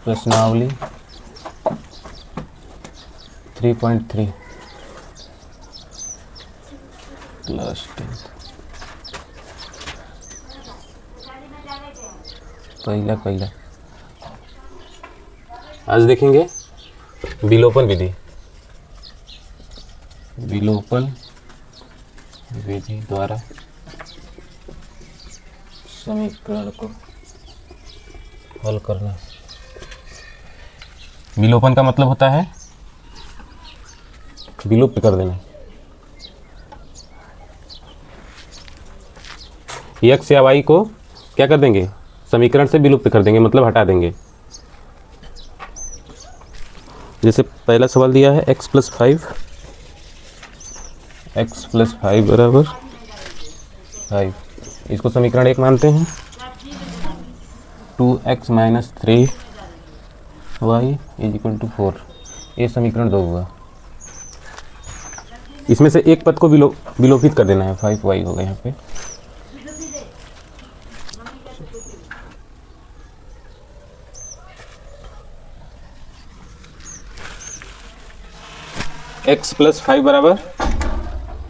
प्रश्नावली 3.3 क्लास 10 पहला आज देखेंगे विलोपन विधि। विलोपन विधि द्वारा समीकरण को हल करना। विलोपन का मतलब होता है विलुप्त कर देना। x या y को क्या कर देंगे, समीकरण से विलुप्त कर देंगे, मतलब हटा देंगे। जैसे पहला सवाल दिया है x + 5 बराबर 5, इसको समीकरण 1 मानते हैं। 2x - 3y = 4, ये समीकरण 2 हुआ। इसमें से एक पद को विलोपित कर देना है, 5y होगा यहाँ पे। x + 5 बराबर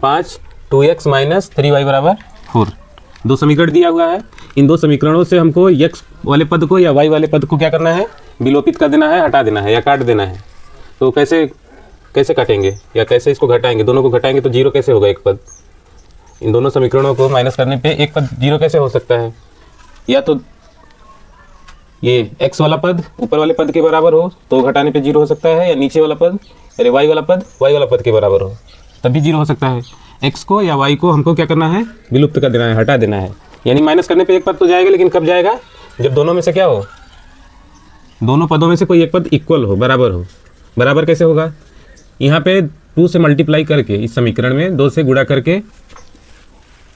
5, 2x - 3y बराबर 4। दो समीकरण दिया हुआ है। इन दो समीकरणों से हमको x वाले पद को या y वाले पद को क्या करना है, विलोपित कर देना है, हटा देना है या काट देना है। तो कैसे काटेंगे या कैसे इसको घटाएंगे? दोनों को घटाएंगे तो जीरो कैसे होगा एक पद? इन दोनों समीकरणों को माइनस करने पे एक पद जीरो कैसे हो सकता है? या तो ये x वाला पद ऊपर वाले पद के बराबर हो तो घटाने पे जीरो हो सकता है, या नीचे वाला पद अरे y वाला पद के बराबर हो तभी जीरो हो सकता है। x को या y को हमको क्या करना है, विलुप्त कर देना है, हटा देना है। यानी माइनस करने पे एक पद तो जाएगा, लेकिन कब जाएगा? जब दोनों में से क्या हो, दोनों पदों में से कोई एक पद इक्वल हो, बराबर हो। बराबर कैसे होगा? यहाँ पे 2 से मल्टीप्लाई करके, इस समीकरण में 2 से गुणा करके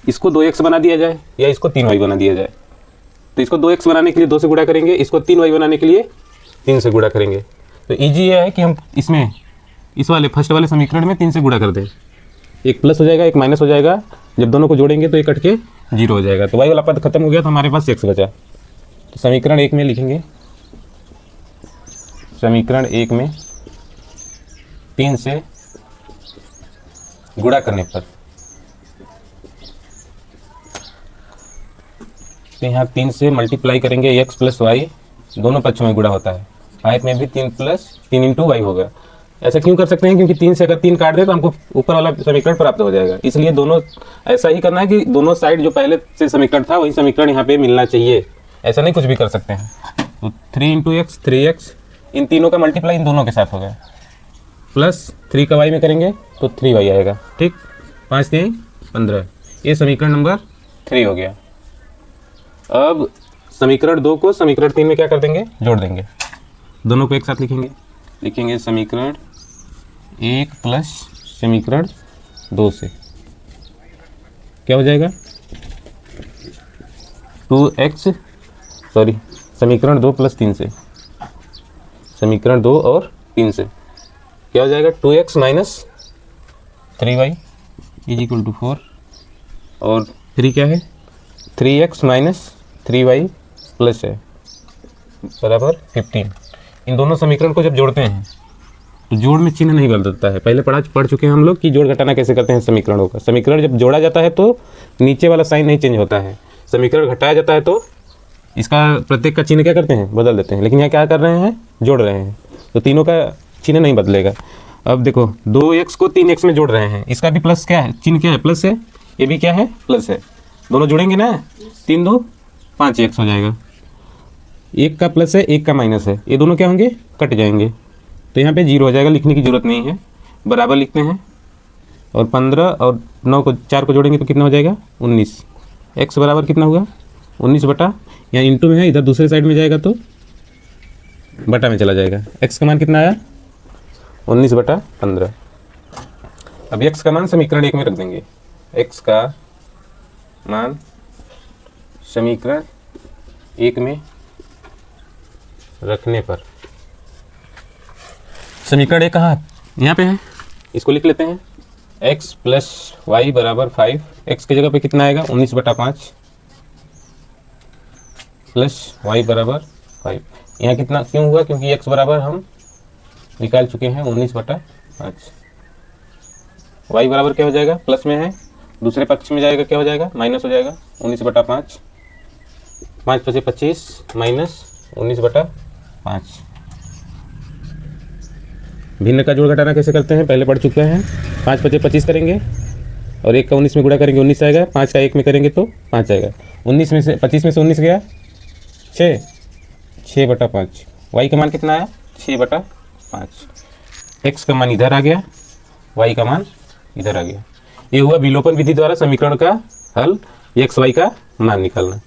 इसको 2x बना दिया जाए या इसको 3y बना दिया जाए। तो इसको 2x बनाने के लिए 2 से गुणा करेंगे, इसको 3y बनाने के लिए 3 से गुणा करेंगे। तो ईजी ये है कि हम इसमें इस वाले फर्स्ट वाले समीकरण में 3 से गुणा कर दें। एक प्लस हो जाएगा, एक माइनस हो जाएगा। जब दोनों को जोड़ेंगे तो ये कट के जीरो हो जाएगा। तो y वाला पद खत्म हो गया तो हमारे पास x बचा। तो समीकरण 1 में लिखेंगे, समीकरण 1 में 3 से गुणा करने पर, तो यहाँ 3 से मल्टीप्लाई करेंगे, x + y दोनों पक्षों में गुणा होता है। 5 में भी 3 × y होगा। ऐसा क्यों कर सकते हैं? क्योंकि 3 से अगर 3 काट दे तो हमको ऊपर वाला समीकरण प्राप्त हो जाएगा। इसलिए दोनों ऐसा ही करना है कि दोनों साइड जो पहले से समीकरण था वही समीकरण यहाँ पे मिलना चाहिए। ऐसा नहीं कुछ भी कर सकते हैं। तो 3 × x 3x, इन तीनों का मल्टीप्लाई इन दोनों के साथ होगा, प्लस 3 का y में करेंगे तो 3y आएगा। ठीक, 5 × 3 = 15। ये समीकरण नंबर 3 हो गया। अब समीकरण 2 को समीकरण 3 में क्या कर देंगे, जोड़ देंगे। दोनों को एक साथ लिखेंगे समीकरण 1 प्लस समीकरण 2 से क्या हो जाएगा, समीकरण 2 + 3 से, समीकरण 2 और 3 से क्या हो जाएगा, 2x - 3y = 4, और 3 क्या है, 3x - 3y प्लस है बराबर 15। इन दोनों समीकरण को जब जोड़ते हैं तो जोड़ में चिन्ह नहीं बदलता है। पहले पढ़ चुके हैं हम लोग कि जोड़ घटाना कैसे करते हैं समीकरणों का। समीकरण जब जोड़ा जाता है तो नीचे वाला साइन नहीं चेंज होता है। समीकरण घटाया जाता है तो इसका प्रत्येक का चिन्ह क्या करते हैं, बदल देते हैं। लेकिन यहाँ क्या कर रहे हैं, जोड़ रहे हैं, तो तीनों का चिन्ह नहीं बदलेगा। अब देखो 2x को 3x में जोड़ रहे हैं, इसका भी प्लस क्या है, चिन्ह क्या है, प्लस है। ये भी क्या है, प्लस है। दोनों जोड़ेंगे ना, 3 × 2 = 5x हो जाएगा। एक का प्लस है, एक का माइनस है, ये दोनों क्या होंगे, कट जाएंगे। तो यहाँ पे जीरो हो जाएगा, लिखने की जरूरत नहीं है, बराबर लिखते हैं। और 15 और 9 को 4 को जोड़ेंगे तो कितना हो जाएगा, 19। x बराबर कितना हुआ, 19 बटा, यहाँ इंटू में है, इधर दूसरे साइड में जाएगा तो बटा में चला जाएगा। x का मान कितना आया, 19/15। अब x का मान समीकरण 1 में रख देंगे। x का मान समीकरण 1 में रखने पर, समीकरण 1 कहाँ, यहाँ पे है, इसको लिख लेते हैं। x + y = 5, x की जगह पे कितना आएगा, 19/5 प्लस y = 5। यहाँ कितना क्यों हुआ, क्योंकि x बराबर हम निकाल चुके हैं 19/5। y बराबर क्या हो जाएगा, प्लस में है, दूसरे पक्ष में जाएगा क्या हो जाएगा, माइनस हो जाएगा 19/5। 5 × 25 माइनस 19/5। भिन्न का जोड़ घटाना कैसे करते हैं पहले पढ़ चुके हैं। 5 × 25 करेंगे और 1 का 19 में गुणा करेंगे 19 आएगा, 5 का 1 में करेंगे तो 5 आएगा। 19 में से 25 में से 19 गया 6/5। y का मान कितना आया 6/5। x का मान इधर आ गया, y का मान इधर आ गया। ये हुआ विलोपन विधि द्वारा समीकरण का हल, x y का मान निकालना।